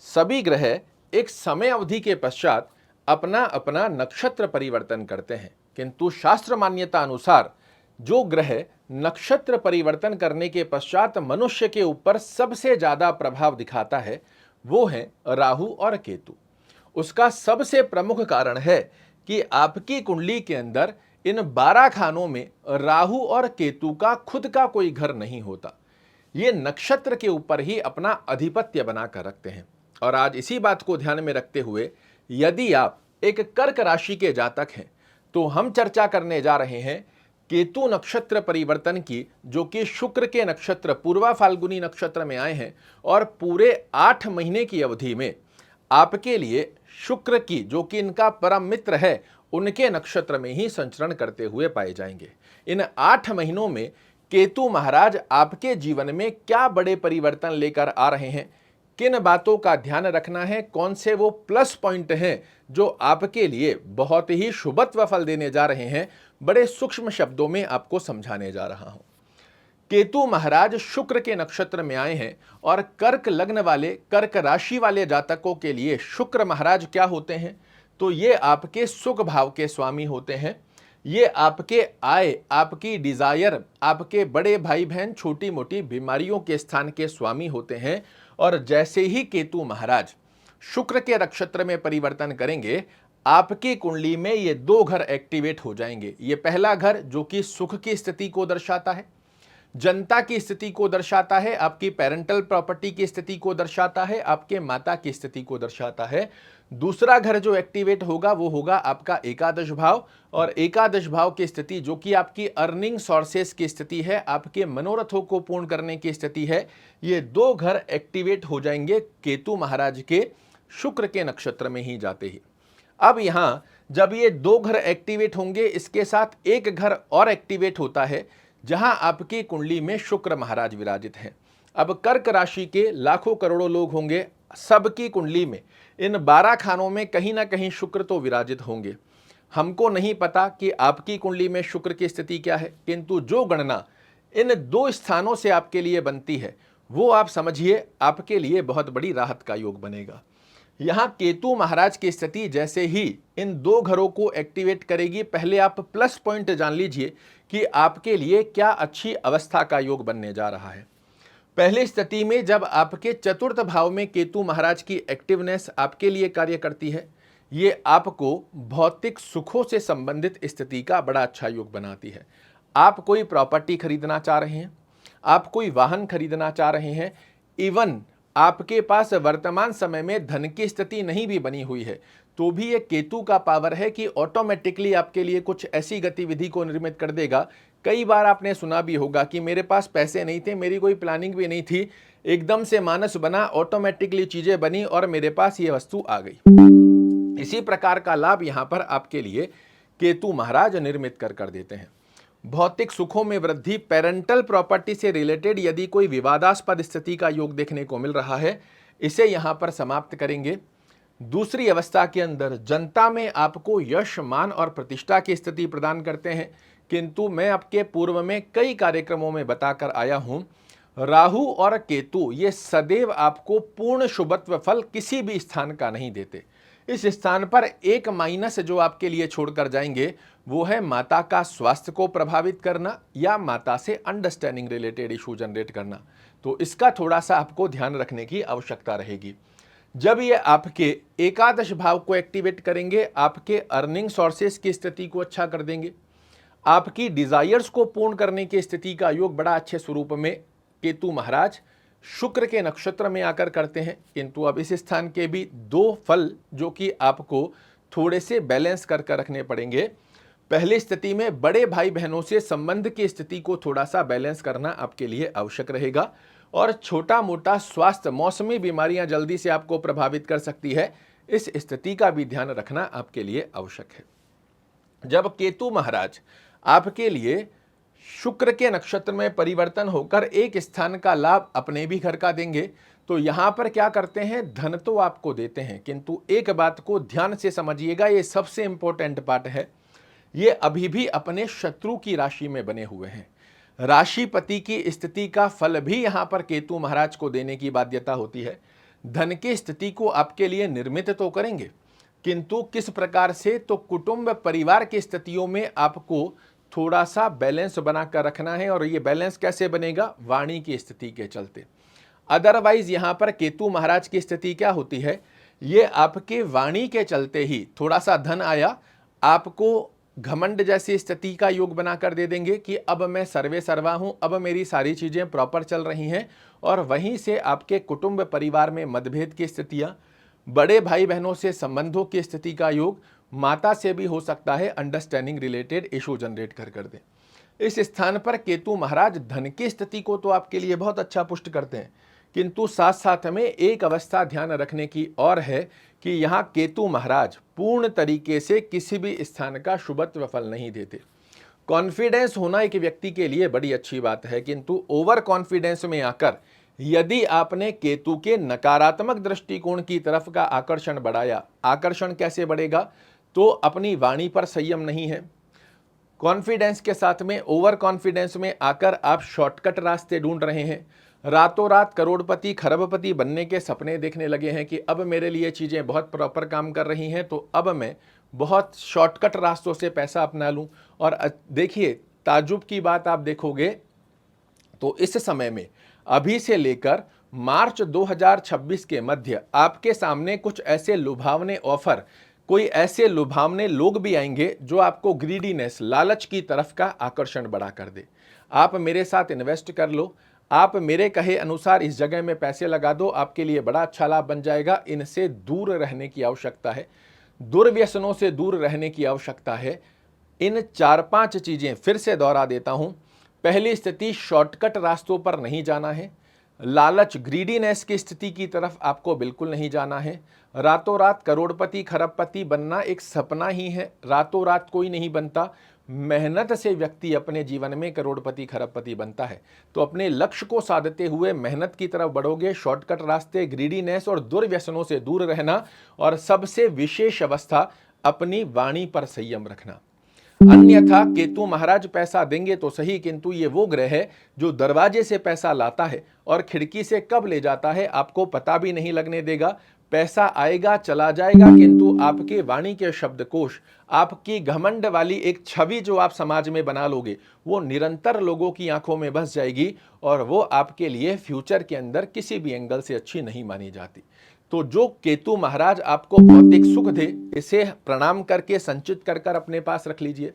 सभी ग्रह एक समय अवधि के पश्चात अपना अपना नक्षत्र परिवर्तन करते हैं, किंतु शास्त्र मान्यता अनुसार जो ग्रह नक्षत्र परिवर्तन करने के पश्चात मनुष्य के ऊपर सबसे ज्यादा प्रभाव दिखाता है वो है राहु और केतु। उसका सबसे प्रमुख कारण है कि आपकी कुंडली के अंदर इन 12 खानों में राहु और केतु का खुद का कोई घर नहीं होता। ये नक्षत्र के ऊपर ही अपना अधिपत्य बनाकर रखते हैं। और आज इसी बात को ध्यान में रखते हुए यदि आप एक कर्क राशि के जातक हैं तो हम चर्चा करने जा रहे हैं केतु नक्षत्र परिवर्तन की, जो कि शुक्र के नक्षत्र पूर्वा फाल्गुनी नक्षत्र में आए हैं और पूरे 8 महीने की अवधि में आपके लिए शुक्र की, जो कि इनका परम मित्र है, उनके नक्षत्र में ही संचरण करते हुए पाए जाएंगे। इन 8 महीनों में केतु महाराज आपके जीवन में क्या बड़े परिवर्तन लेकर आ रहे हैं, किन बातों का ध्यान रखना है, कौन से वो प्लस पॉइंट हैं जो आपके लिए बहुत ही शुभत्व फल देने जा रहे हैं, बड़े सूक्ष्म शब्दों में आपको समझाने जा रहा हूं। केतु महाराज शुक्र के नक्षत्र में आए हैं और कर्क लग्न वाले, कर्क राशि वाले जातकों के लिए शुक्र महाराज क्या होते हैं, तो ये आपके सुख भाव के स्वामी होते हैं। ये आपके आय, आपकी डिजायर, आपके बड़े भाई बहन, छोटी मोटी बीमारियों के स्थान के स्वामी होते हैं। और जैसे ही केतु महाराज शुक्र के नक्षत्र में परिवर्तन करेंगे, आपकी कुंडली में ये 2 घर एक्टिवेट हो जाएंगे। ये पहला घर जो कि सुख की स्थिति को दर्शाता है, जनता की स्थिति को दर्शाता है, आपकी पेरेंटल प्रॉपर्टी की स्थिति को दर्शाता है, आपके माता की स्थिति को दर्शाता है। दूसरा घर जो एक्टिवेट होगा वो होगा आपका एकादश भाव, और एकादश भाव की स्थिति जो कि आपकी अर्निंग सोर्सेस की स्थिति है, आपके मनोरथों को पूर्ण करने की स्थिति है। ये 2 घर एक्टिवेट हो जाएंगे केतु महाराज के शुक्र के नक्षत्र में ही जाते ही। अब यहां जब ये 2 घर एक्टिवेट होंगे, इसके साथ एक घर और एक्टिवेट होता है जहां आपकी कुंडली में शुक्र महाराज विराजित हैं। अब कर्क राशि के लाखों करोड़ों लोग होंगे, सबकी कुंडली में इन 12 खानों में कहीं ना कहीं शुक्र तो विराजित होंगे। हमको नहीं पता कि आपकी कुंडली में शुक्र की स्थिति क्या है, किंतु जो गणना इन 2 स्थानों से आपके लिए बनती है वो आप समझिए आपके लिए बहुत बड़ी राहत का योग बनेगा। यहां केतु महाराज की स्थिति जैसे ही इन 2 घरों को एक्टिवेट करेगी, पहले आप प्लस पॉइंट जान लीजिए कि आपके लिए क्या अच्छी अवस्था का योग बनने जा रहा है। पहली स्थिति में जब आपके चतुर्थ भाव में केतु महाराज की एक्टिवनेस आपके लिए कार्य करती है, ये आपको भौतिक सुखों से संबंधित स्थिति का बड़ा अच्छा योग बनाती है। आप कोई प्रॉपर्टी खरीदना चाह रहे हैं, आप कोई वाहन खरीदना चाह रहे हैं, इवन आपके पास वर्तमान समय में धन की स्थिति नहीं भी बनी हुई है, तो भी ये केतु का पावर है कि ऑटोमेटिकली आपके लिए कुछ ऐसी गतिविधि को निर्मित कर देगा। कई बार आपने सुना भी होगा कि मेरे पास पैसे नहीं थे, मेरी कोई प्लानिंग भी नहीं थी, एकदम से मानस बना, ऑटोमेटिकली चीजें बनी और मेरे पास ये वस्तु आ गई। इसी प्रकार का लाभ यहां पर आपके लिए केतु महाराज निर्मित कर देते हैं। भौतिक सुखों में वृद्धि, पेरेंटल प्रॉपर्टी से रिलेटेड यदि कोई विवादास्पद स्थिति का योग देखने को मिल रहा है, इसे यहां पर समाप्त करेंगे। दूसरी अवस्था के अंदर जनता में आपको यश, मान और प्रतिष्ठा की स्थिति प्रदान करते हैं, किंतु मैं आपके पूर्व में कई कार्यक्रमों में बताकर आया हूं, राहु और केतु ये सदैव आपको पूर्ण शुभत्व फल किसी भी स्थान का नहीं देते। इस स्थान पर एक माइनस जो आपके लिए छोड़कर जाएंगे वो है माता का स्वास्थ्य को प्रभावित करना या माता से अंडरस्टैंडिंग रिलेटेड इशू जनरेट करना। तो इसका थोड़ा सा आपको ध्यान रखने की आवश्यकता रहेगी। जब ये आपके एकादश भाव को एक्टिवेट करेंगे, आपके अर्निंग सोर्सेस की स्थिति को अच्छा कर देंगे, आपकी डिजायर्स को पूर्ण करने की स्थिति का योग बड़ा अच्छे स्वरूप में केतु महाराज शुक्र के नक्षत्र में आकर करते हैं। किंतु अब इस स्थान के भी 2 फल जो कि आपको थोड़े से बैलेंस करके रखने पड़ेंगे। पहली स्थिति में बड़े भाई बहनों से संबंध की स्थिति को थोड़ा सा बैलेंस करना आपके लिए आवश्यक रहेगा, और छोटा मोटा स्वास्थ्य, मौसमी बीमारियां जल्दी से आपको प्रभावित कर सकती है, इस स्थिति का भी ध्यान रखना आपके लिए आवश्यक है। जब केतु महाराज आपके लिए शुक्र के नक्षत्र में परिवर्तन होकर एक स्थान का लाभ अपने भी घर का देंगे, तो यहां पर क्या करते हैं, धन तो आपको देते हैं, किंतु एक बात को ध्यान से समझिएगा, ये सबसे इंपॉर्टेंट पार्ट है, ये अभी भी अपने शत्रु की राशि में बने हुए हैं। राशिपति की स्थिति का फल भी यहां पर केतु महाराज को देने की बाध्यता होती है। धन की स्थिति को आपके लिए निर्मित तो करेंगे, किंतु किस प्रकार से, तो कुटुंब परिवार की स्थितियों में आपको थोड़ा सा बैलेंस बनाकर रखना है। और ये बैलेंस कैसे बनेगा? वाणी की स्थिति के चलते। अदरवाइज यहां पर केतु महाराज की स्थिति क्या होती है, ये आपके वाणी के चलते ही थोड़ा सा धन आया, आपको घमंड जैसी स्थिति का योग बनाकर दे देंगे कि अब मैं सर्वे सर्वा हूं, अब मेरी सारी चीजें प्रॉपर चल रही हैं। और वहीं से आपके कुटुंब परिवार में मतभेद की स्थितियां, बड़े भाई बहनों से संबंधों की स्थिति का योग, माता से भी हो सकता है अंडरस्टैंडिंग रिलेटेड इशू जनरेट कर दे। इस स्थान पर केतु महाराज धन की स्थिति को तो आपके लिए बहुत अच्छा पुष्ट करते हैं, किंतु साथ साथ में एक अवस्था ध्यान रखने की और है कि यहाँ केतु महाराज पूर्ण तरीके से किसी भी स्थान का शुभत्व फल नहीं देते। कॉन्फिडेंस होना एक व्यक्ति के लिए बड़ी अच्छी बात है, किंतु ओवर कॉन्फिडेंस में आकर यदि आपने केतु के नकारात्मक दृष्टिकोण की तरफ का आकर्षण बढ़ाया, आकर्षण कैसे बढ़ेगा, तो अपनी वाणी पर संयम नहीं है, कॉन्फिडेंस के साथ में ओवर कॉन्फिडेंस में आकर आप शॉर्टकट रास्ते ढूंढ रहे हैं, रातों रात करोड़पति खरबपति बनने के सपने देखने लगे हैं कि अब मेरे लिए चीज़ें बहुत प्रॉपर काम कर रही हैं, तो अब मैं बहुत शॉर्टकट रास्तों से पैसा अपना लूं। और देखिए, ताजुब की बात आप देखोगे तो इस समय में अभी से लेकर मार्च 2026 के मध्य आपके सामने कुछ ऐसे लुभावने ऑफर, कोई ऐसे लुभावने लोग भी आएंगे जो आपको ग्रीडीनेस, लालच की तरफ का आकर्षण बढ़ा कर दे। आप मेरे साथ इन्वेस्ट कर लो, आप मेरे कहे अनुसार इस जगह में पैसे लगा दो, आपके लिए बड़ा अच्छा लाभ बन जाएगा। इनसे दूर रहने की आवश्यकता है, दुर्व्यसनों से दूर रहने की आवश्यकता है। इन 4-5 चीजें फिर से दोहरा देता हूं। पहली स्थिति, शॉर्टकट रास्तों पर नहीं जाना है, लालच ग्रीडीनेस की स्थिति की तरफ आपको बिल्कुल नहीं जाना है। रातों रात करोड़पति खरबपति बनना एक सपना ही है, रातों रात कोई नहीं बनता, मेहनत से व्यक्ति अपने जीवन में करोड़पति खरबपति बनता है। तो अपने लक्ष्य को साधते हुए मेहनत की तरफ बढ़ोगे, शॉर्टकट रास्ते, ग्रीडीनेस और दुर्व्यसनों से दूर रहना, और सबसे विशेष अवस्था अपनी वाणी पर संयम रखना। अन्यथा केतु महाराज पैसा देंगे तो सही, किंतु ये वो ग्रह है जो दरवाजे से पैसा लाता है और खिड़की से कब ले जाता है आपको पता भी नहीं लगने देगा। पैसा आएगा चला जाएगा, किंतु आपके वाणी के शब्दकोश, आपकी घमंड वाली एक छवि जो आप समाज में बना लोगे, वो निरंतर लोगों की आंखों में बस जाएगी और वो आपके लिए फ्यूचर के अंदर किसी भी एंगल से अच्छी नहीं मानी जाती। तो जो केतु महाराज आपको भौतिक सुख दे, इसे प्रणाम करके संचित कर अपने पास रख लीजिए।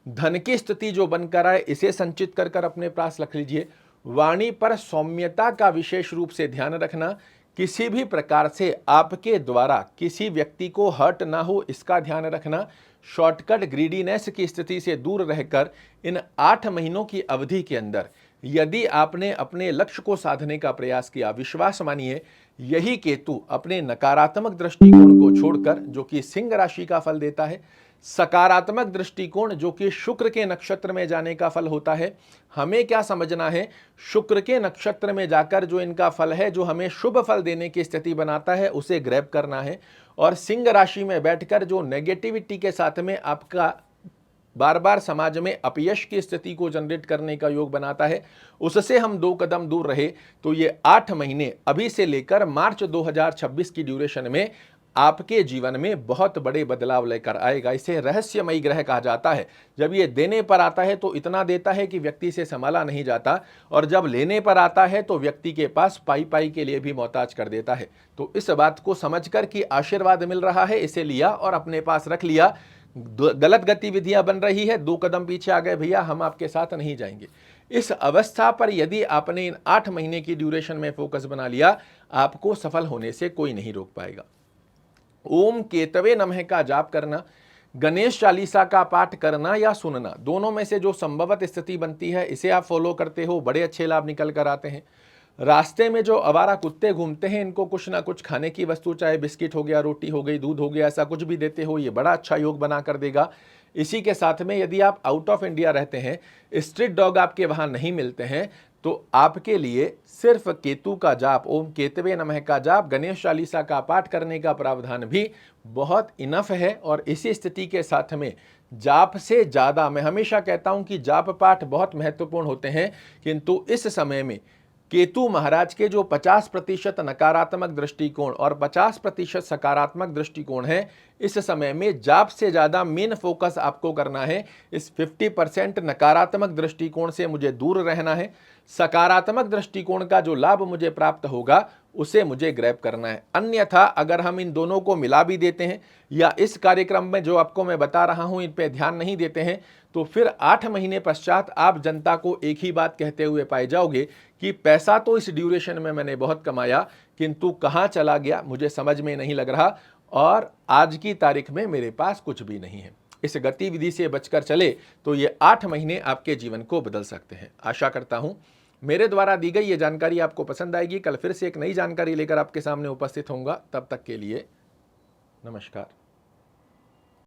धन की स्थिति जो बनकर आए, इसे संचित कर अपने पास रख लीजिए। वाणी पर सौम्यता का विशेष रूप से ध्यान रखना, किसी भी प्रकार से आपके द्वारा किसी व्यक्ति को हर्ट ना हो, इसका ध्यान रखना। शॉर्टकट ग्रीडीनेस की स्थिति से दूर रहकर इन 8 महीनों की अवधि के अंदर यदि आपने अपने लक्ष्य को साधने का प्रयास किया, विश्वास मानिए यही केतु अपने नकारात्मक दृष्टिकोण को छोड़कर, जो कि सिंह राशि का फल देता है, सकारात्मक दृष्टिकोण जो कि शुक्र के नक्षत्र में जाने का फल होता है। हमें क्या समझना है, शुक्र के नक्षत्र में जाकर जो इनका फल है, जो हमें शुभ फल देने की स्थिति बनाता है, उसे ग्रैब करना है। और सिंह राशि में बैठकर जो नेगेटिविटी के साथ में आपका बार बार समाज में अपयश की स्थिति को जनरेट करने का योग बनाता है, उससे हम 2 कदम दूर रहे तो ये 8 महीने अभी से लेकर मार्च 2026 की ड्यूरेशन में आपके जीवन में बहुत बड़े बदलाव लेकर आएगा। इसे रहस्यमयी ग्रह कहा जाता है। जब ये देने पर आता है तो इतना देता है कि व्यक्ति से संभाला नहीं जाता, और जब लेने पर आता है तो व्यक्ति के पास पाई के लिए भी मोहताज कर देता है। तो इस बात को समझकर कि आशीर्वाद मिल रहा है, इसे लिया और अपने पास रख लिया। गलत गतिविधियां बन रही है, 2 कदम पीछे आ गए, भैया हम आपके साथ नहीं जाएंगे। इस अवस्था पर यदि आपने इन 8 महीने की ड्यूरेशन में फोकस बना लिया, आपको सफल होने से कोई नहीं रोक पाएगा। ओम केतवे नमः का जाप करना, गणेश चालीसा का पाठ करना या सुनना, दोनों में से जो संभवत स्थिति बनती है, इसे आप फॉलो करते हो, बड़े अच्छे लाभ निकल कर आते हैं। रास्ते में जो आवारा कुत्ते घूमते हैं, इनको कुछ ना कुछ खाने की वस्तु, चाहे बिस्किट हो गया, रोटी हो गई, दूध हो गया, ऐसा कुछ भी देते हो, ये बड़ा अच्छा योग बना कर देगा। इसी के साथ में यदि आप आउट ऑफ इंडिया रहते हैं, स्ट्रीट डॉग आपके वहाँ नहीं मिलते हैं, तो आपके लिए सिर्फ केतु का जाप, ओम केतवे नमः का जाप, गणेश चालीसा का पाठ करने का प्रावधान भी बहुत इनफ है। और इसी स्थिति के साथ में जाप से ज़्यादा, मैं हमेशा कहता हूं कि जाप पाठ बहुत महत्वपूर्ण होते हैं, किंतु इस समय में केतु महाराज के जो 50% नकारात्मक दृष्टिकोण और 50% सकारात्मक दृष्टिकोण है, इस समय में ज्यादा से ज़्यादा मेन फोकस आपको करना है। इस 50% नकारात्मक दृष्टिकोण से मुझे दूर रहना है, सकारात्मक दृष्टिकोण का जो लाभ मुझे प्राप्त होगा उसे मुझे ग्रैब करना है। अन्यथा अगर हम इन दोनों को मिला भी देते हैं या इस कार्यक्रम में जो आपको मैं बता रहा हूं इन पे ध्यान नहीं देते हैं, तो फिर 8 महीने पश्चात आप जनता को एक ही बात कहते हुए पाए जाओगे कि पैसा तो इस ड्यूरेशन में मैंने बहुत कमाया, किंतु कहाँ चला गया मुझे समझ में नहीं लग रहा और आज की तारीख में मेरे पास कुछ भी नहीं है। इस गतिविधि से बचकर चले तो ये 8 महीने आपके जीवन को बदल सकते हैं। आशा करता हूं मेरे द्वारा दी गई ये जानकारी आपको पसंद आएगी। कल फिर से एक नई जानकारी लेकर आपके सामने उपस्थित होऊंगा। तब तक के लिए नमस्कार।